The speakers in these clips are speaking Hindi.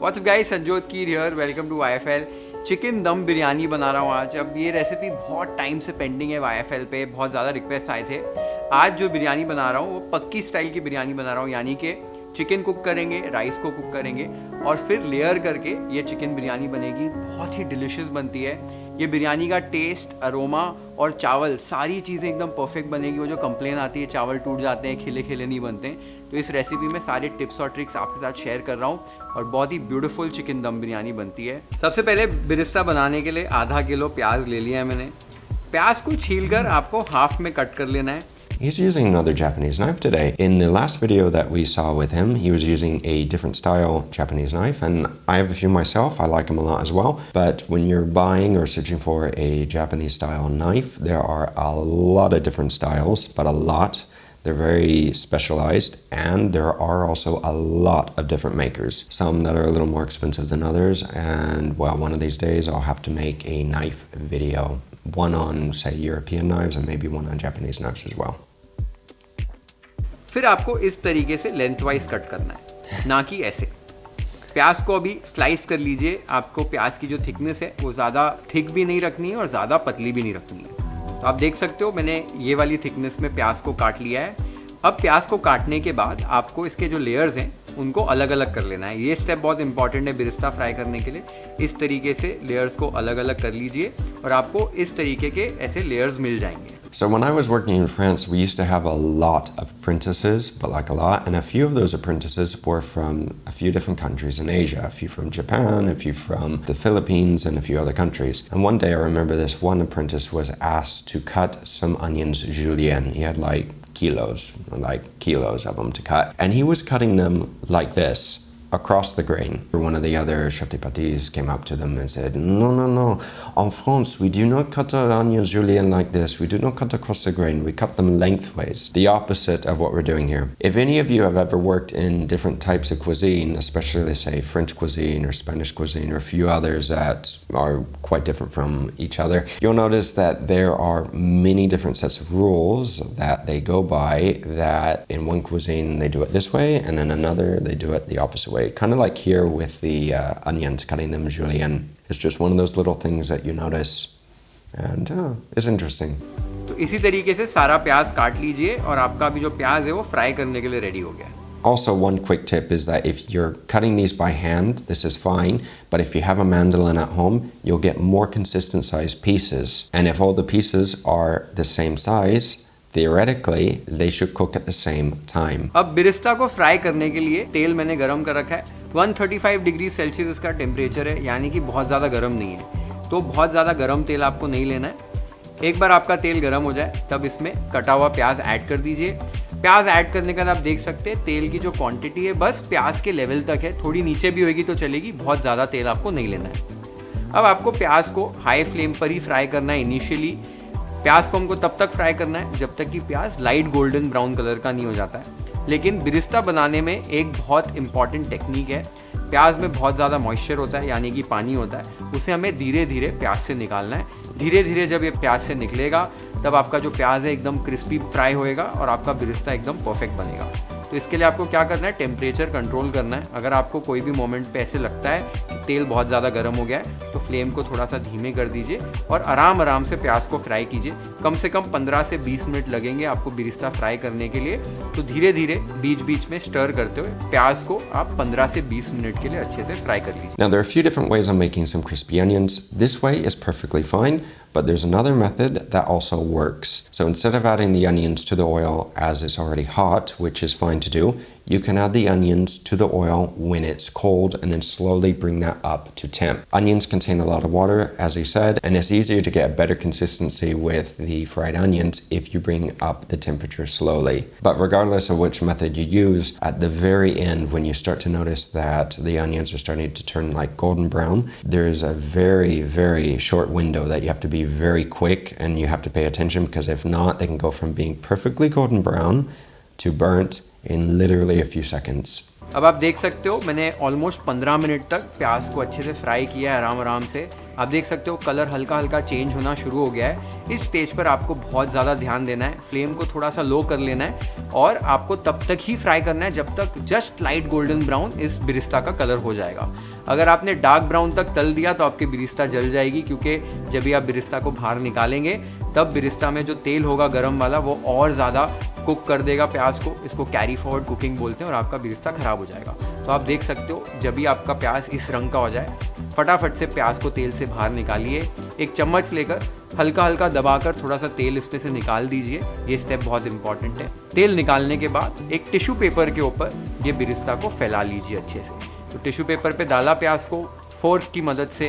What's up guys, Sanjot Keer here, welcome to YFL। Chicken dum biryani बना रहा हूँ आज। अब ये रेसिपी बहुत टाइम से पेंडिंग है YFL पे, बहुत ज़्यादा रिक्वेस्ट आए थे। आज जो बिरयानी बना रहा हूँ वो पक्की स्टाइल की बिरयानी बना रहा हूँ, यानी कि चिकन कुक करेंगे, राइस को कुक करेंगे और फिर लेयर करके ये चिकन बिरयानी बनेगी। बहुत ही डिलिशियस बनती है ये बिरयानी का टेस्ट, अरोमा और चावल, सारी चीज़ें एकदम परफेक्ट बनेगी। वो जो कंप्लेन आती है चावल टूट जाते हैं, खिले खिले नहीं बनते हैं, तो इस रेसिपी में सारे टिप्स और ट्रिक्स आपके साथ शेयर कर रहा हूँ और बहुत ही ब्यूटीफुल चिकन दम बिरयानी बनती है। सबसे पहले बिरिस्ता बनाने के लिए आधा किलो प्याज ले लिया है मैंने। प्याज को छीलकर आपको हाफ में कट कर लेना है। He's using another Japanese knife today. In the last video that we saw with him, he was using a different style Japanese knife, and I have a few myself. I like them a lot as well. But when you're buying or searching for a Japanese style knife, there are a lot of different styles, but a lot. They're very specialized, and there are also a lot of different makers. Some that are a little more expensive than others, and well, one of these days I'll have to make a knife video. One on, say, European knives, and maybe one on Japanese knives as well. फिर आपको इस तरीके से लेंथ वाइज कट करना है, ना कि ऐसे। प्याज को अभी स्लाइस कर लीजिए। आपको प्याज की जो थिकनेस है वो ज़्यादा थिक भी नहीं रखनी है और ज़्यादा पतली भी नहीं रखनी है। तो आप देख सकते हो मैंने ये वाली थिकनेस में प्याज को काट लिया है। अब प्याज को काटने के बाद आपको इसके जो लेयर्स हैं उनको अलग अलग कर लेना है। ये स्टेप बहुत इंपॉर्टेंट है बिरिस्ता फ्राई करने के लिए। इस तरीके से लेयर्स को अलग अलग कर लीजिए और आपको इस तरीके के ऐसे लेयर्स मिल जाएंगे। So when I was working in France, we used to have a lot of apprentices, but like a lot, and a few of those apprentices were from a few different countries in Asia, a few from Japan, a few from the Philippines, and a few other countries. And one day I remember this one apprentice was asked to cut some onions julienne. He had like kilos of them to cut. And he was cutting them like this, across the grain. One of the other chef de pâtisses came up to them and said, no. En France, we do not cut our onions julienne like this. We do not cut across the grain. We cut them lengthways. The opposite of what we're doing here. If any of you have ever worked in different types of cuisine, especially say French cuisine or Spanish cuisine or a few others that are quite different from each other, you'll notice that there are many different sets of rules that they go by, that in one cuisine they do it this way and in another they do it the opposite way. Kind of like here with the onions, cutting them julienne. It's just one of those little things that you notice, and it's interesting. तो इसी तरीके से सारा प्याज काट लीजिए और आपका भी जो प्याज है वो फ्राई करने के लिए रेडी हो गया। Also, one quick tip is that if you're cutting these by hand, this is fine. But if you have a mandolin at home, you'll get more consistent sized pieces. And if all the pieces are the same size, theoretically, they should cook at the same time. अब बिरिस्ता को फ्राई करने के लिए तेल मैंने गरम कर रखा है। 135 डिग्री सेल्सियस इसका टेम्परेचर है, यानी कि बहुत ज़्यादा गर्म नहीं है। तो बहुत ज़्यादा गर्म तेल आपको नहीं लेना है। एक बार आपका तेल गर्म हो जाए तब इसमें कटा हुआ प्याज ऐड कर दीजिए। प्याज ऐड करने के बाद आप देख सकते हैं तेल की जो क्वांटिटी है बस प्याज के लेवल तक है, थोड़ी नीचे भी होगी तो चलेगी, बहुत ज़्यादा तेल आपको नहीं लेना है। अब आपको प्याज को हाई फ्लेम पर ही फ्राई करना है। इनिशियली प्याज को हमको तब तक फ्राई करना है जब तक कि प्याज लाइट गोल्डन ब्राउन कलर का नहीं हो जाता है। लेकिन बिरिस्ता बनाने में एक बहुत इंपॉर्टेंट टेक्निक है। प्याज में बहुत ज़्यादा मॉइस्चर होता है, यानी कि पानी होता है, उसे हमें धीरे धीरे प्याज से निकालना है। धीरे धीरे जब ये प्याज से निकलेगा तब आपका जो प्याज है एकदम क्रिस्पी फ्राई होएगा और आपका बिरिस्ता एकदम परफेक्ट बनेगा। तो इसके लिए आपको क्या करना है, टेम्परेचर कंट्रोल करना है। अगर आपको कोई भी मोमेंट पे ऐसे लगता है कि तेल बहुत ज़्यादा गर्म हो गया है तो फ्लेम को थोड़ा सा धीमे कर दीजिए और आराम से प्याज को फ्राई कीजिए। कम से कम 15 से 20 मिनट लगेंगे आपको बिरिस्ता फ्राई करने के लिए। तो धीरे धीरे बीच बीच में स्टर करते हुए प्याज को आप 15 से 20 मिनट के लिए अच्छे से फ्राई कर लीजिए। Now there are a few different ways of making some crispy onions. This way is perfectly fine, but there's another method that also works. So instead of adding the onions to the oil as it's already hot, which is fine to do, you can add the onions to the oil when it's cold and then slowly bring that up to temp. Onions contain a lot of water, as he said, and it's easier to get a better consistency with the fried onions if you bring up the temperature slowly. But regardless of which method you use, at the very end, when you start to notice that the onions are starting to turn like golden brown, there's a very short window that you have to be very quick and you have to pay attention, because if not, they can go from being perfectly golden brown to burnt in literally a few seconds. अब आप देख सकते हो मैंने ऑलमोस्ट 15 मिनट तक प्याज को अच्छे से फ्राई किया है आराम से। आप देख सकते हो कलर हल्का हल्का चेंज होना शुरू हो गया है। इस स्टेज पर आपको बहुत ज़्यादा ध्यान देना है, फ्लेम को थोड़ा सा लो कर लेना है और आपको तब तक ही फ्राई करना है जब तक जस्ट लाइट गोल्डन ब्राउन इस बिरिस्ता का कलर हो जाएगा। अगर आपने डार्क ब्राउन तक तल दिया तो आपकी बिरिस्ता जल जाएगी, क्योंकि जब भी आप बिरिस्ता को बाहर निकालेंगे तब बिरिस्ता में जो तेल होगा गरम वाला वो और ज़्यादा कुक कर देगा प्याज को। इसको कैरी फॉरवर्ड कुकिंग बोलते हैं और आपका बिरिस्ता ख़राब हो जाएगा। तो आप देख सकते हो जब भी आपका प्याज इस रंग का हो जाए फटाफट से प्याज को तेल से बाहर निकालिए। एक चम्मच लेकर हल्का हल्का दबाकर थोड़ा सा तेल इसमें से निकाल दीजिए। ये स्टेप बहुत इंपॉर्टेंट है। तेल निकालने के बाद एक टिश्यू पेपर के ऊपर ये बिरिस्ता को फैला लीजिए अच्छे से। तो टिश्यू पेपर पे डाला प्याज को, फोर्क की मदद से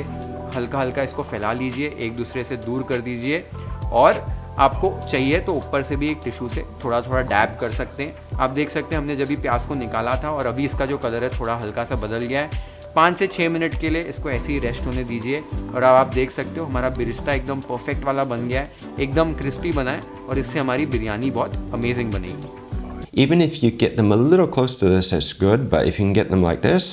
हल्का हल्का इसको फैला लीजिए, एक दूसरे से दूर कर दीजिए और आपको चाहिए तो ऊपर से भी एक टिश्यू से थोड़ा थोड़ा डैब कर सकते हैं। आप देख सकते हैं हमने जब भी प्याज को निकाला था और अभी इसका जो कलर है थोड़ा हल्का सा बदल गया है। 5 से 6 मिनट के लिए इसको ऐसे ही रेस्ट होने दीजिए और अब आप देख सकते हो हमारा बिरिस्ता एकदम परफेक्ट वाला बन गया है, एकदम क्रिस्पी बना है और इससे हमारी बिरयानी बहुत अमेजिंग बनेगी। Even if you get them a little close to this, it's good, but if you can get them like this,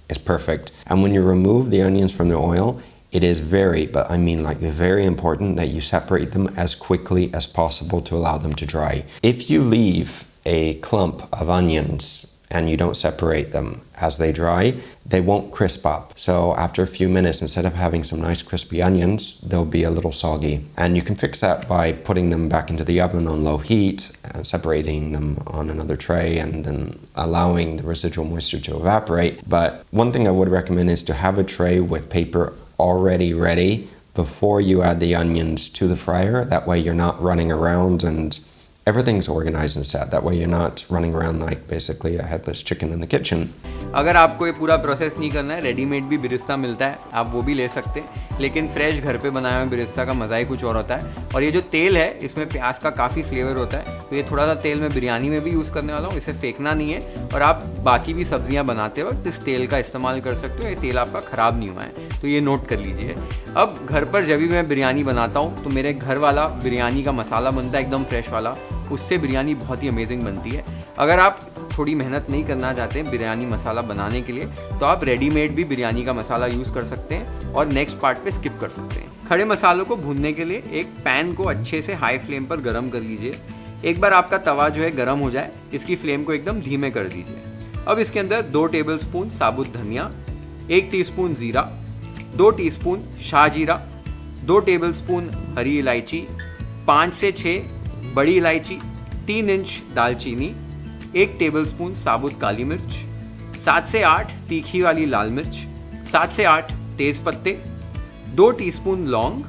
it's perfect. And when you remove the onions from the oil, it is very, but I mean like very important that you separate them as quickly as possible to allow them to dry. If you leave a clump of onions and you don't separate them as they dry, they won't crisp up. So after a few minutes, instead of having some nice crispy onions, they'll be a little soggy. And you can fix that by putting them back into the oven on low heat and separating them on another tray and then allowing the residual moisture to evaporate. But one thing I would recommend is to have a tray with paper already ready before you add the onions to the fryer. That way you're not running around and everything's organized and set. That way you're not running around like basically a headless chicken in the kitchen. अगर आपको ये पूरा प्रोसेस नहीं करना है, रेडीमेड भी बिरिस्ता मिलता है, आप वो भी ले सकते हैं, लेकिन फ्रेश घर पे बनाया हुआ बिरिस्ता का मज़ा ही कुछ और होता है। और ये जो तेल है इसमें प्याज का काफ़ी फ्लेवर होता है, तो ये थोड़ा सा तेल मैं बिरयानी में भी यूज़ करने वाला हूँ, इसे फेंकना नहीं है और आप बाकी भी सब्जियाँ बनाते वक्त इस तेल का इस्तेमाल कर सकते हो। ये तेल आपका ख़राब नहीं हुआ है, तो ये नोट कर लीजिए। अब घर पर जब भी मैं बिरयानी बनाता हूँ तो मेरे घर वाला बिरयानी का मसाला बनता है एकदम फ्रेश वाला, उससे बिरयानी बहुत ही अमेजिंग बनती है। अगर आप थोड़ी मेहनत नहीं करना चाहते हैं बिरयानी मसाला बनाने के लिए तो आप रेडीमेड भी बिरयानी का मसाला यूज़ कर सकते हैं और नेक्स्ट पार्ट पे स्किप कर सकते हैं। खड़े मसालों को भूनने के लिए एक पैन को अच्छे से हाई फ्लेम पर गर्म कर लीजिए। एक बार आपका तवा जो है गर्म हो जाए इसकी फ्लेम को एकदम धीमे कर दीजिए। अब इसके अंदर 2 टेबलस्पून साबुत धनिया, 1 टीस्पून जीरा, 2 टीस्पून शाह जीरा, 2 टेबलस्पून हरी इलायची, 5 से 6 बड़ी इलायची, 3 इंच दालचीनी, 1 टेबलस्पून साबुत काली मिर्च, 7 से 8 तीखी वाली लाल मिर्च, 7 से 8 तेज पत्ते, 2 टीस्पून लौंग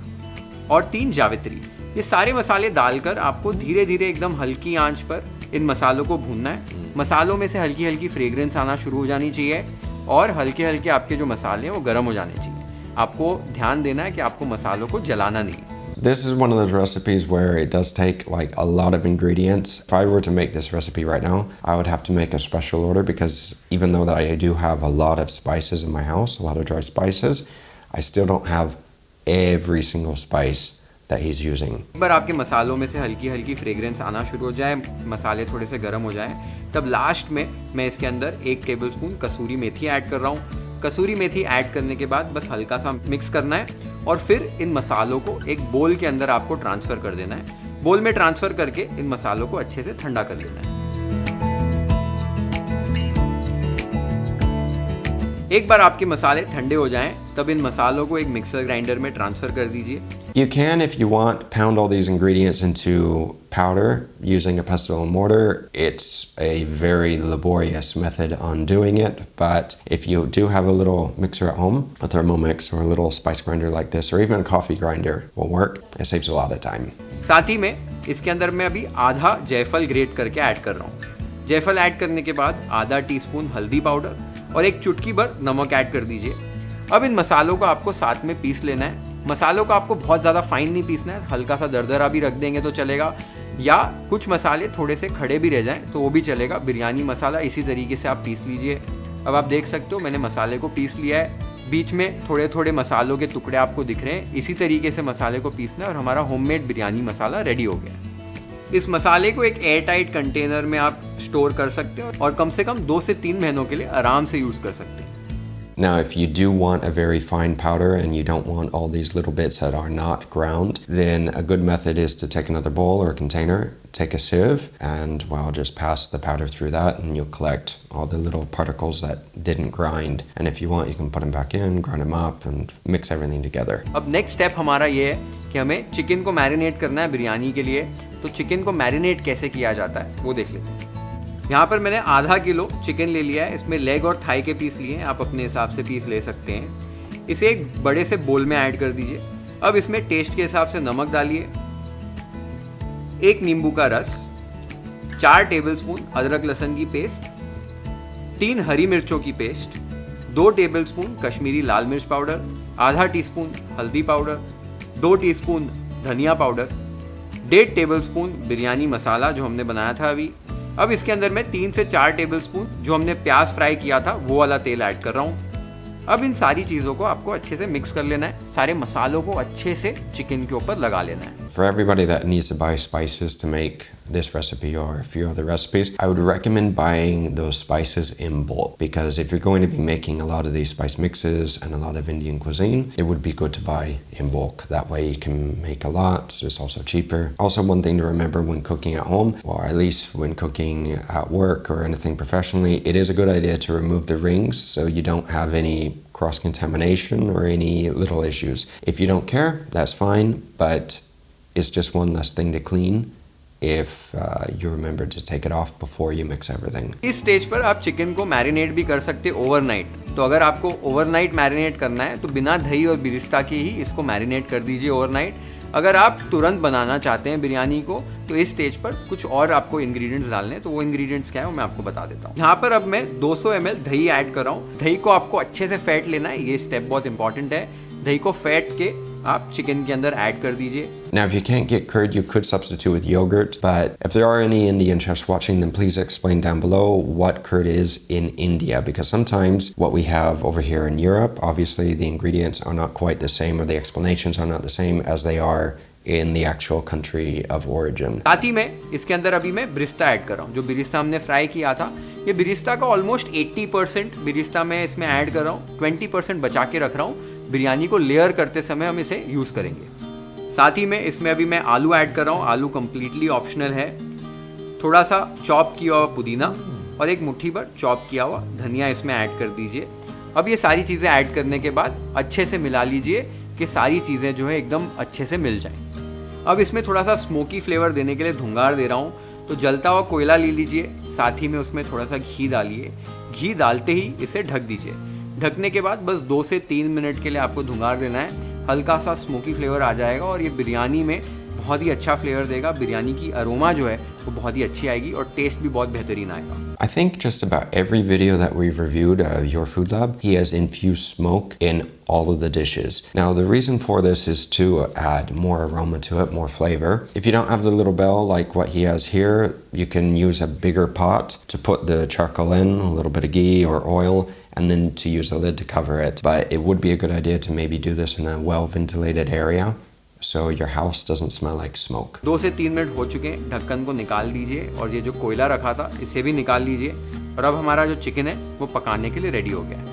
और 3 जावित्री। ये सारे मसाले डालकर आपको धीरे धीरे एकदम हल्की आंच पर इन मसालों को भूनना है। मसालों में से हल्की हल्की फ्रेग्रेंस आना शुरू हो जानी चाहिए और हल्के हल्के आपके जो मसाले हैं वो गर्म हो जाने चाहिए। आपको ध्यान देना है कि आपको मसालों को जलाना नहीं। This is one of those recipes where it does take like a lot of ingredients. If I were to make this recipe right now, I would have to make a special order because even though that I do have a lot of spices in my house, a lot of dry spices, I still don't have every single spice that he's using. एक बार आपके मसालों में से हल्की हल्की फ्रेग्रेंस आना शुरू हो जाए, मसाले थोड़े से गर्म हो जाए, तब लास्ट में मैं इसके अंदर 1 टेबलस्पून कसूरी मेथी ऐड कर रहा हूँ। कसूरी मेथी ऐड करने के बाद बस हल्का सा मिक्स करना है और फिर इन मसालों को एक बोल के अंदर आपको ट्रांसफ़र कर देना है। बोल में ट्रांसफ़र करके इन मसालों को अच्छे से ठंडा कर लेना है। एक बार आपके मसाले ठंडे हो जाएं, तब इन मसालों को एक मिक्सर ग्राइंडर में ट्रांसफ़र कर दीजिए। You can, if you want, pound all these ingredients into powder using a pestle and mortar. It's a very laborious method on doing it, but if you do have a little mixer at home, a Thermomix or a little spice grinder like this, or even a coffee grinder will work. It saves a lot of time. साथ ही में इसके अंदर मैं अभी आधा जायफल ग्रेट करके ऐड कर रहा हूँ। जायफल ऐड करने के बाद आधा टीस्पून हल्दी पाउडर और एक चुटकी भर नमक ऐड कर दीजिए। अब इन मसालों को आपको साथ में पीस लेना है। मसालों को आपको बहुत ज़्यादा फाइन नहीं पीसना है, हल्का सा दरदरा भी रख देंगे तो चलेगा, या कुछ मसाले थोड़े से खड़े भी रह जाएं तो वो भी चलेगा। बिरयानी मसाला इसी तरीके से आप पीस लीजिए। अब आप देख सकते हो मैंने मसाले को पीस लिया है, बीच में थोड़े थोड़े मसालों के टुकड़े आपको दिख रहे हैं। इसी तरीके से मसाले को पीसना है और हमारा होममेड बिरयानी मसाला रेडी हो गया है। इस मसाले को एक एयर टाइट कंटेनर में आप स्टोर कर सकते हो और कम से कम 2 से 3 महीनों के लिए आराम से यूज़ कर सकते हैं। Now, if you do want a very fine powder and you don't want all these little bits that are not ground, then a good method is to take another bowl or container, take a sieve, and well, just pass the powder through that and you'll collect all the little particles that didn't grind. And if you want, you can put them back in, grind them up, and mix everything together. अब नेक्स्ट स्टेप हमारा ये है कि हमें चिकन को मैरिनेट करना है बिरयानी के लिए। तो चिकन को मैरिनेट कैसे किया जाता है वो देख लेते हैं। यहाँ पर मैंने आधा किलो चिकन ले लिया है। इसमें लेग और थाई के पीस लिए हैं, आप अपने हिसाब से पीस ले सकते हैं। इसे एक बड़े से बोल में ऐड कर दीजिए। अब इसमें टेस्ट के हिसाब से नमक डालिए, 1 नींबू का रस, 4 टेबलस्पून अदरक लहसुन की पेस्ट, 3 हरी मिर्चों की पेस्ट, 2 टेबलस्पून कश्मीरी लाल मिर्च पाउडर, आधा टीस्पून हल्दी पाउडर, 2 टीस्पून धनिया पाउडर, 1.5 टेबलस्पून बिरयानी मसाला जो हमने बनाया था अभी। अब इसके अंदर मैं 3 से 4 टेबलस्पून जो हमने प्याज फ्राई किया था वो वाला तेल ऐड कर रहा हूँ। अब इन सारी चीज़ों को आपको अच्छे से मिक्स कर लेना है, सारे मसालों को अच्छे से चिकन के ऊपर लगा लेना है। For everybody that needs to buy spices to make this recipe or a few other recipes, I would recommend buying those spices in bulk, because if you're going to be making a lot of these spice mixes and a lot of Indian cuisine, it would be good to buy in bulk. That way you can make a lot. It's also cheaper. Also, one thing to remember when cooking at home, or at least when cooking at work or anything professionally, it is a good idea to remove the rings so you don't have any cross-contamination or any little issues. If you don't care, that's fine, but it's just one less thing to clean if you remember to take it off before you mix everything. इस स्टेज पर आप चिकन को मैरिनेट भी कर सकते हैं ओवरनाइट। तो अगर आपको ओवरनाइट मैरिनेट करना है तो बिना दही और बिरिस्ता के ही इसको मैरिनेट कर दीजिए ओवरनाइट। अगर आप तुरंत बनाना चाहते हैं बिरयानी को तो इस स्टेज पर कुछ और आपको इंग्रेडिएंट्स डालने हैं। तो वो इंग्रेडिएंट्स क्या है वो मैं आपको बता देता हूँ। यहाँ पर अब मैं 200 ml दही ऐड कर रहा हूँ। दही को आपको अच्छे से फेंट लेना है, ये स्टेप बहुत इंपॉर्टेंट है। दही को फेंट के आप चिकन के अंदर ऐड कर दीजिए। Now, if you can't get curd, you could substitute with yogurt, but if there are any Indian chefs watching, then please explain down below what curd is in India, because sometimes what we have over here in Europe, obviously the ingredients are not quite the same, or the explanations are not the same as they are in the actual country of origin. साथ ही में इसके अंदर अभी मैं बिरिस्ता ऐड कर रहा हूँ। जो बिरिस्ता हमने फ्राई किया था, ये बिरिस्ता का ऑलमोस्ट 80% बिरिस्ता मैं इसमें ऐड कर रहा हूँ, 20% बचा के रख रहा हूँ। बिरयानी को लेयर करते समय हम इसे यूज़ करेंगे। साथ ही में इसमें अभी मैं आलू ऐड कर रहा हूँ। आलू कम्प्लीटली ऑप्शनल है। थोड़ा सा चॉप किया हुआ पुदीना और एक मुट्ठी भर चॉप किया हुआ धनिया इसमें ऐड कर दीजिए। अब ये सारी चीज़ें ऐड करने के बाद अच्छे से मिला लीजिए कि सारी चीज़ें जो है एकदम अच्छे से मिल जाएं। अब इसमें थोड़ा सा स्मोकी फ्लेवर देने के लिए धुंगार दे रहा हूँ। तो जलता हुआ कोयला ले लीजिए, साथ ही में उसमें थोड़ा सा घी डालिए। घी डालते ही इसे ढक दीजिए। ढकने के बाद बस 2 से 3 मिनट के लिए आपको धुंगार देना है। हल्का सा स्मोकी फ्लेवर आ जाएगा और ये बिरयानी में बहुत ही अच्छा फ्लेवर देगा। बिरयानी की अरोमा जो है वो बहुत ही अच्छी आएगी और टेस्ट भी बहुत बेहतरीन आएगा। I think just about every video that we've reviewed of Your Food Lab, he has infused smoke in all of the dishes. Now, the reason for this is to add more aroma to it, more flavor. If you don't have the little bell like what he has here, you can use a bigger pot to put the charcoal in, a little bit of ghee or oil, and then to use a lid to cover it. But it would be a good idea to maybe do this in a well-ventilated area, so your house doesn't smell like smoke. 2 से 3 मिनट हो चुके हैं। ढक्कन को निकाल दीजिए और ये जो कोयला रखा था इसे भी निकाल लीजिए। और अब हमारा जो चिकन है वो पकाने के लिए रेडी हो गया है।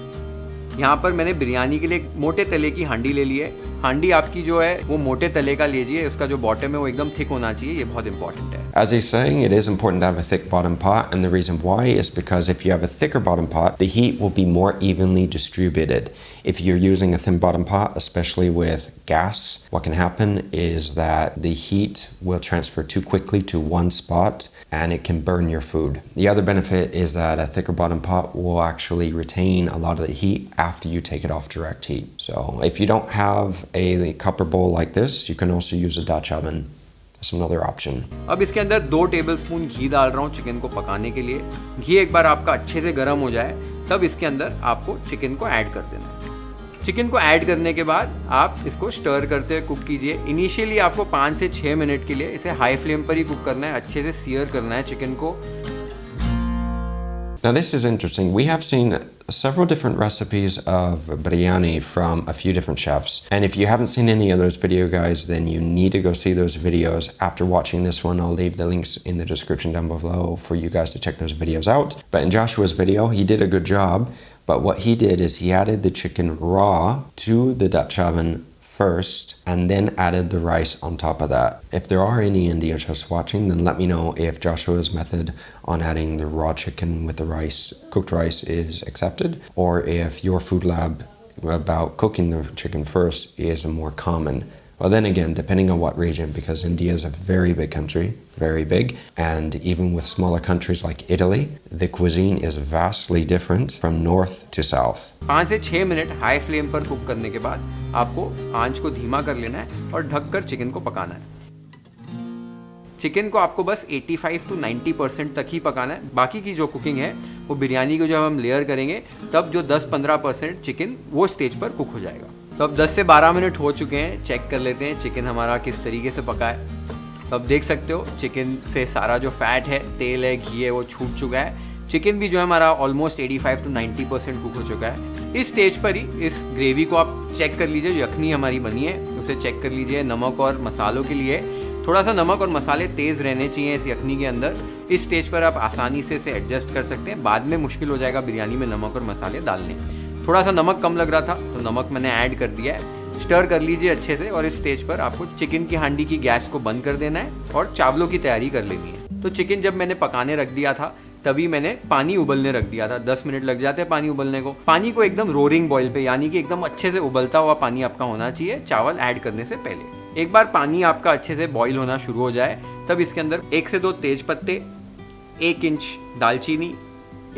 यहाँ पर मैंने बिरयानी के लिए एक मोटे तले की हांडी ले ली है। हांडी आपकी जो है वो मोटे तले का लीजिए, उसका जो बॉटम है वो एकदम थिक होना चाहिए, ये बहुत इंपॉर्टेंट है। As he's saying, it is important to have a thick bottom pot, and the reason why is because if you have a thicker bottom pot, the heat will be more evenly distributed. If you're using a thin bottom pot, especially with gas, what can happen is that the heat will transfer too quickly to one spot and it can burn your food. The other benefit is that a thicker bottom pot will actually retain a lot of the heat after you take it off direct heat. So if you don't have a copper bowl like this, you can also use a Dutch oven. That's another option. अब इसके अंदर 2 टेबलस्पून घी डाल रहा हूँ चिकन को पकाने के लिए। घी एक बार आपका अच्छे से गर्म हो जाए तब इसके अंदर आपको चिकन को ऐड कर देना है। चिकन को ऐड करने के बाद आप इसको स्टर करते हुए कुक कीजिए। इनिशियली आपको 5 से 6 मिनट के लिए इसे हाई फ्लेम पर ही कुक करना है, अच्छे से सीयर करना है चिकन को। Now this is interesting. We have seen several different recipes of biryani from a few different chefs. And if you haven't seen any of those video guys, then you need to go see those videos. After watching this one, I'll leave the links in the description down below for you guys to check those videos out. But in Joshua's video, he did a good job But what he did is he added the chicken raw to the Dutch oven first and then added the rice on top of that. If there are any Indian chefs watching, then let me know if Joshua's method on adding the raw chicken with the rice, cooked rice, is accepted, or if your food lab about cooking the chicken first is more common. Well, then again, depending on what region, because India is a very big country, very big, and even with smaller countries like Italy, the cuisine is vastly different from north to south. 5 से 6 मिनट हाई फ्लेम पर कुक करने के बाद आपको आंच को धीमा कर लेना है और ढककर चिकन को पकाना है। चिकन को आपको बस 85 to 90% तक ही पकाना है। बाकी की जो कुकिंग है वो बिरयानी को जब हम लेयर करेंगे तब जो 10-15% चिकन वो स्टेज पर कुक हो जाएगा। तो अब 10 से 12 मिनट हो चुके हैं, चेक कर लेते हैं चिकन हमारा किस तरीके से पका है। तो अब देख सकते हो चिकन से सारा जो फैट है, तेल है, घी है वो छूट चुका है। चिकन भी जो है हमारा ऑलमोस्ट 85 to 90% कुक हो चुका है। इस स्टेज पर ही इस ग्रेवी को आप चेक कर लीजिए, जो यखनी हमारी बनी है उसे चेक कर लीजिए। नमक और मसालों के लिए थोड़ा सा नमक और मसाले तेज़ रहने चाहिए इस यखनी के अंदर। इस स्टेज पर आप आसानी से इसे एडजस्ट कर सकते हैं, बाद में मुश्किल हो जाएगा बिरयानी में नमक और मसाले डालने। थोड़ा सा नमक कम लग रहा था तो नमक मैंने ऐड कर दिया है। स्टर कर लीजिए अच्छे से और इस स्टेज पर आपको चिकन की हांडी की गैस को बंद कर देना है और चावलों की तैयारी कर लेनी है। तो चिकन जब मैंने पकाने रख दिया था तभी मैंने पानी उबलने रख दिया था। 10 मिनट लग जाते हैं पानी उबलने को। पानी को एकदम रोरिंग बॉईल पे, यानी कि एकदम अच्छे से उबलता हुआ पानी आपका होना चाहिए चावल ऐड करने से पहले। एक बार पानी आपका अच्छे से बॉईल होना शुरू हो जाए तब इसके अंदर 1 से 2 तेज पत्ते, 1 इंच दालचीनी,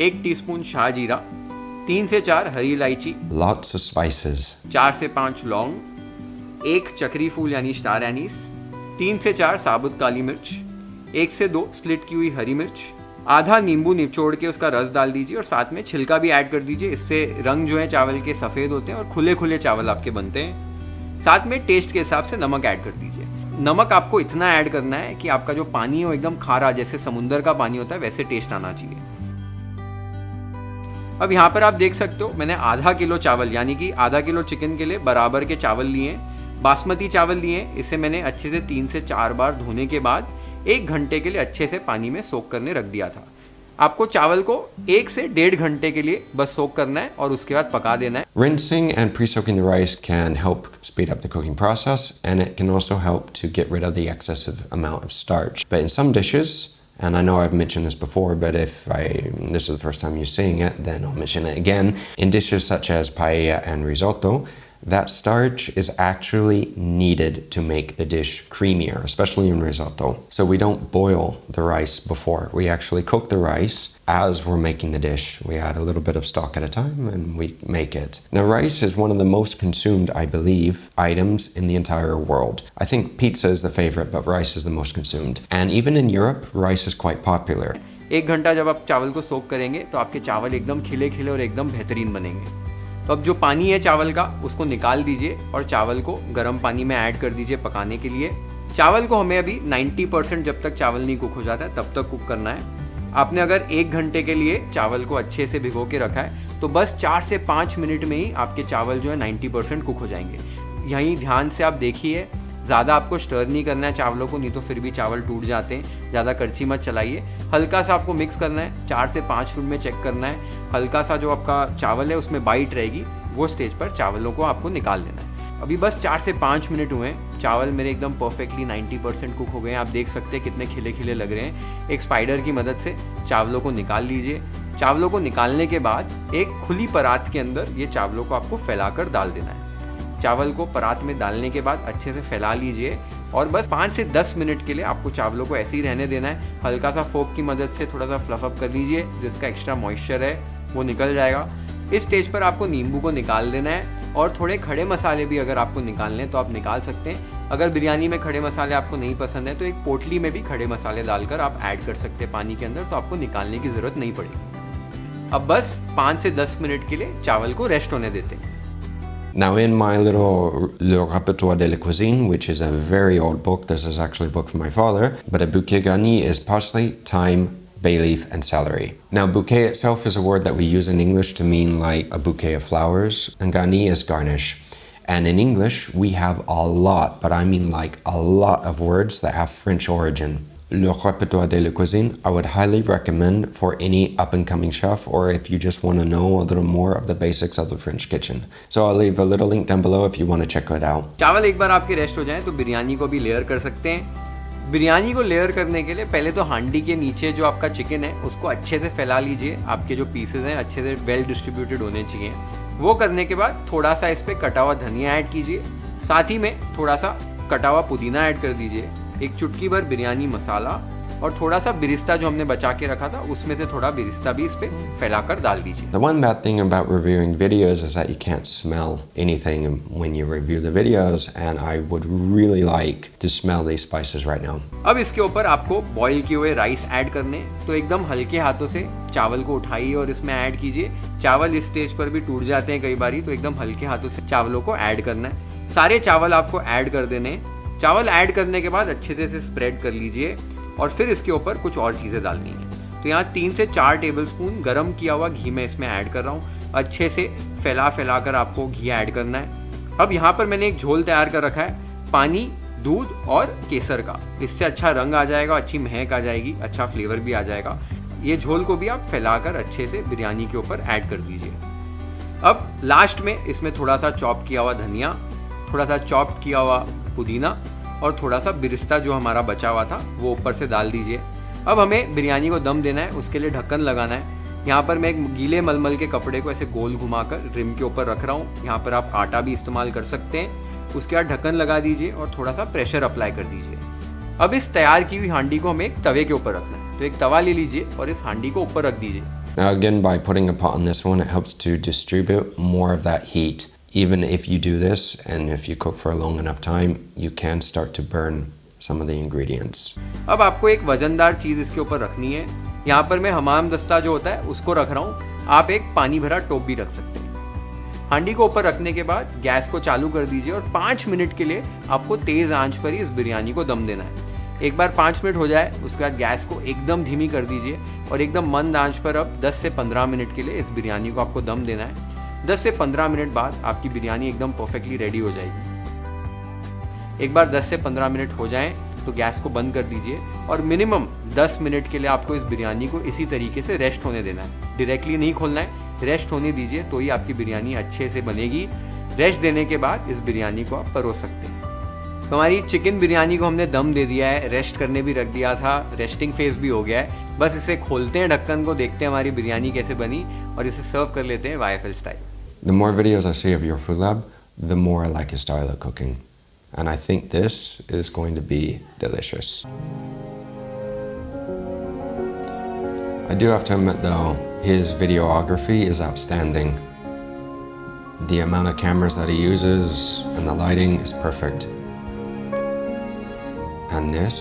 1 टीस्पून शाहजीरा, 3 से 4 हरी इलायची, Lots of spices. 4 से 5 लौंग, 1 चक्री फूल यानी स्टार एनीस, 3 से 4 साबुत काली मिर्च, 1 से 2 स्लिट की हुई हरी मिर्च, आधा नींबू निचोड़ के उसका रस डाल दीजिए और साथ में छिलका भी ऐड कर दीजिए। इससे रंग जो है चावल के सफ़ेद होते हैं और खुले खुले चावल आपके बनते हैं। साथ में टेस्ट के हिसाब से नमक ऐड कर दीजिए। नमक आपको इतना ऐड करना है कि आपका जो पानी है वो एकदम खारा, जैसे समुंदर का पानी होता है वैसे टेस्ट आना चाहिए। अब यहाँ पर आप देख सकते हो मैंने आधा किलो चावल, यानी कि आधा किलो चिकन के लिए बराबर के चावल लिए, बासमती चावल लिए। इसे मैंने अच्छे से 3 से 4 बार धोने के बाद 1 घंटे के लिए अच्छे से पानी में सोक करने रख दिया था। आपको चावल को 1 से 1.5 घंटे के लिए बस सोक करना है और उसके बाद पका देना है। Rinsing and pre-soaking the rice can help speed up the cooking process, and it can also help to get rid of the excessive amount of starch. But in some dishes, and I know I've mentioned this before, but if this is the first time you're seeing it, then I'll mention it again. In dishes such as paella and risotto, that starch is actually needed to make the dish creamier, especially in risotto. So we don't boil the rice before. We actually cook the rice as we're making the dish. We add a little bit of stock at a time and we make it. Now, rice is one of the most consumed, I believe, items in the entire world. I think pizza is the favorite, but rice is the most consumed. And even in Europe, rice is quite popular. 1 घंटा जब आप चावल को सोक करेंगे तो आपके चावल एकदम खिले खिले और एकदम बेहतरीन बनेंगे। तो अब जो पानी है चावल का उसको निकाल दीजिए और चावल को गर्म पानी में ऐड कर दीजिए पकाने के लिए। चावल को हमें अभी 90% जब तक चावल नहीं कुक हो जाता है तब तक कुक करना है। आपने अगर 1 घंटे के लिए चावल को अच्छे से भिगो के रखा है तो बस 4 से 5 मिनट में ही आपके चावल जो है 90% कुक हो जाएंगे। यहीं ध्यान से आप देखिए, ज़्यादा आपको स्टर नहीं करना है चावलों को, नहीं तो फिर भी चावल टूट जाते हैं। ज़्यादा करछी मत चलाइए, हल्का सा आपको मिक्स करना है। 4 से 5 मिनट में चेक करना है, हल्का सा जो आपका चावल है उसमें बाइट रहेगी, वो स्टेज पर चावलों को आपको निकाल लेना है। अभी बस 4 से 5 मिनट हुए हैं, चावल मेरे एकदम परफेक्टली 90% कुक हो गए हैं। आप देख सकते हैं कितने खिले खिले लग रहे हैं। एक स्पाइडर की मदद से चावलों को निकाल लीजिए। चावलों को निकालने के बाद एक खुली परात के अंदर ये चावलों को आपको फैलाकर डाल देना है। चावल को परात में डालने के बाद अच्छे से फैला लीजिए और बस 5 से 10 मिनट के लिए आपको चावलों को ऐसे ही रहने देना है। हल्का सा फोक की मदद से थोड़ा सा फ्लफ अप कर लीजिए, जिसका एक्स्ट्रा मॉइस्चर है वो निकल जाएगा। इस स्टेज पर आपको नींबू को निकाल देना है और थोड़े खड़े मसाले भी अगर आपको निकालने हैं तो आप निकाल सकते हैं। अगर बिरयानी में खड़े मसाले आपको नहीं पसंद है तो एक पोटली में भी खड़े मसाले डालकर आप ऐड कर सकते हैं पानी के अंदर, तो आपको निकालने की ज़रूरत नहीं पड़ेगी। अब बस 5 से 10 मिनट के लिए चावल को रेस्ट होने देते हैं। Now, in my little Le Répertoire de la Cuisine, which is a very old book, this is actually a book from my father, but a bouquet garni is parsley, thyme, bay leaf, and celery. Now, bouquet itself is a word that we use in English to mean like a bouquet of flowers, and garni is garnish. And in English, we have a lot, but I mean like a lot of words that have French origin. le répertoire de la cuisine, I would highly recommend for any up-and-coming chef or if you just want to know a little more of the basics of the French kitchen. So I'll leave a little link down below if you want to check it out. चावल एक बार आपके रेस्ट हो जाएं तो बिरयानी को भी लेयर कर सकते हैं। बिरयानी को लेयर करने के लिए पहले तो हांडी के नीचे जो आपका चिकन है उसको अच्छे से फैला लीजिए। आपके जो पीसेज हैं अच्छे से वेल डिस्ट्रीब्यूटेड होने चाहिए। वो करने के बाद थोड़ा सा इस पर कटा हुआ धनिया ऐड कीजिए, साथ ही में थोड़ा सा कटा हुआ पुदीना ऐड कर दीजिए, एक चुटकी भर बिरयानी मसाला और थोड़ा सा बिरिस्ता जो हमने बचा के रखा था उसमें से थोड़ा बिरिस्ता भी इस पे फैलाकर डाल दीजिए। The one bad thing about reviewing videos is that you can't smell anything when you review the videos, and I would really like to smell these spices right now. अब इसके ऊपर आपको बॉईल किए हुए राइस ऐड करने, तो एकदम हल्के हाथों से चावल को उठाइए और इसमें ऐड कीजिए। चावल इस स्टेज पर भी टूट जाते हैं कई बारी, तो एकदम हल्के हाथों से चावलों को ऐड करना है। सारे चावल आपको ऐड कर देने। चावल ऐड करने के बाद अच्छे से इसे स्प्रेड कर लीजिए और फिर इसके ऊपर कुछ और चीज़ें डालनी है। तो यहाँ 3 से 4 टेबलस्पून गरम किया हुआ घी मैं इसमें ऐड कर रहा हूँ। अच्छे से फैला कर आपको घी ऐड करना है। अब यहाँ पर मैंने एक झोल तैयार कर रखा है, पानी, दूध और केसर का। इससे अच्छा रंग आ जाएगा, अच्छी महक आ जाएगी, अच्छा फ्लेवर भी आ जाएगा। ये झोल को भी आप फैलाकर अच्छे से बिरयानी के ऊपर ऐड कर दीजिए। अब लास्ट में इसमें थोड़ा सा चॉप किया हुआ धनिया, थोड़ा सा चॉप किया हुआ पुदीना और थोड़ा सा बिरिस्ता जो हमारा बचा हुआ था वो ऊपर से डाल दीजिए। अब हमें बिरयानी को दम देना है, उसके लिए ढक्कन लगाना है। यहाँ पर मैं एक गीले मलमल के कपड़े को ऐसे गोल घुमाकर रिम के ऊपर रख रहा हूँ। यहाँ पर आप आटा भी इस्तेमाल कर सकते हैं। उसके बाद ढक्कन लगा दीजिए और थोड़ा सा प्रेशर अप्लाई कर दीजिए। अब इस तैयार की हुई हांडी को हमें एक तवे के ऊपर रखना है, तो एक तवा ले लीजिए और इस हांडी को ऊपर रख दीजिए। Now again, by putting a pot on this one, it helps to distribute more of that heat. Even if you do this and if you cook for a long enough time, you can start to burn some of the ingredients. अब आपको एक वजनदार चीज इसके ऊपर रखनी है। यहाँ पर मैं हमाम दस्ता जो होता है उसको रख रहा हूँ। आप एक पानी भरा टोप भी रख सकते हैं। हांडी को ऊपर रखने के बाद गैस को चालू कर दीजिए और 5 मिनट के लिए आपको तेज आंच पर ही इस बिरयानी को दम देना है। एक बार 5 मिनट हो जाए उसके बाद गैस को एकदम धीमी कर दीजिए और एकदम मंद आंच पर अब 10 से 15 मिनट के लिए इस बिरयानी को आपको दम देना है। 10 से 15 मिनट बाद आपकी बिरयानी एकदम परफेक्टली रेडी हो जाएगी। एक बार 10 से 15 मिनट हो जाएं तो गैस को बंद कर दीजिए और मिनिमम 10 मिनट के लिए आपको इस बिरयानी को इसी तरीके से रेस्ट होने देना है। डायरेक्टली नहीं खोलना है, रेस्ट होने दीजिए तो ही आपकी बिरयानी अच्छे से बनेगी। रेस्ट देने के बाद इस बिरयानी को आप परोस सकते हैं। तो हमारी चिकन बिरयानी को हमने दम दे दिया है, रेस्ट करने भी रख दिया था, रेस्टिंग फेज भी हो गया है। बस इसे खोलते हैं ढक्कन को, देखते हैं हमारी बिरयानी कैसे बनी और इसे सर्व कर लेते हैं YFL style. The more videos I see of your food lab, the more I like your style of cooking. And I think this is going to be delicious. I do have to admit though, his videography is outstanding. The amount of cameras that he uses and the lighting is perfect. And this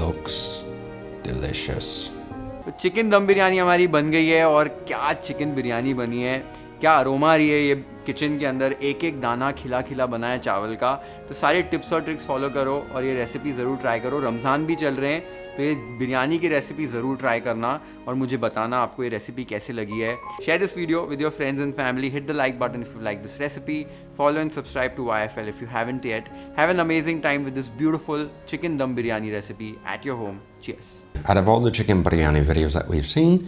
looks delicious. Chicken dum biryani हमारी बन गई है और क्या चिकन बिरयानी बनी है, क्या अरोमा आ रही है। ये किचन के अंदर एक एक दाना खिला खिला बना है चावल का। तो सारे टिप्स और ट्रिक्स फॉलो करो और ये रेसिपी ज़रूर ट्राई करो। रमज़ान भी चल रहे हैं तो ये बिरयानी की रेसिपी ज़रूर ट्राई करना और मुझे बताना आपको ये रेसिपी कैसे लगी है। Share this video with your friends and family. Hit the like button if you like this recipe. Follow and subscribe to YFL if you haven't yet. Have an amazing time with this beautiful chicken dum biryani recipe at your home. Cheers. Out of all the chicken biryani videos that we've seen,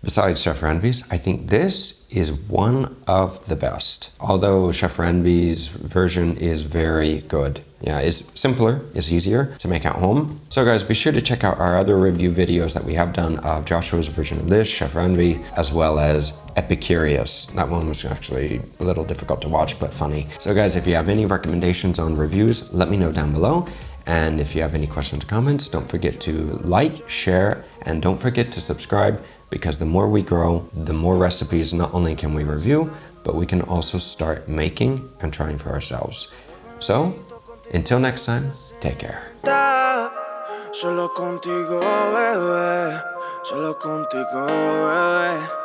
besides Chef Ranvi's, I think this is one of the best. Although Chef Ranvi's version is very good. Yeah, it's simpler, it's easier to make at home. So guys, be sure to check out our other review videos that we have done of Joshua's version of this, Chef Ranvi, as well as Epicurious. That one was actually a little difficult to watch, but funny. So guys, if you have any recommendations on reviews, let me know down below. And if you have any questions or comments, don't forget to like, share, and don't forget to subscribe, because the more we grow, the more recipes not only can we review, but we can also start making and trying for ourselves. So, until next time, take care. Solo contigo, bebé. Solo contigo, bebé.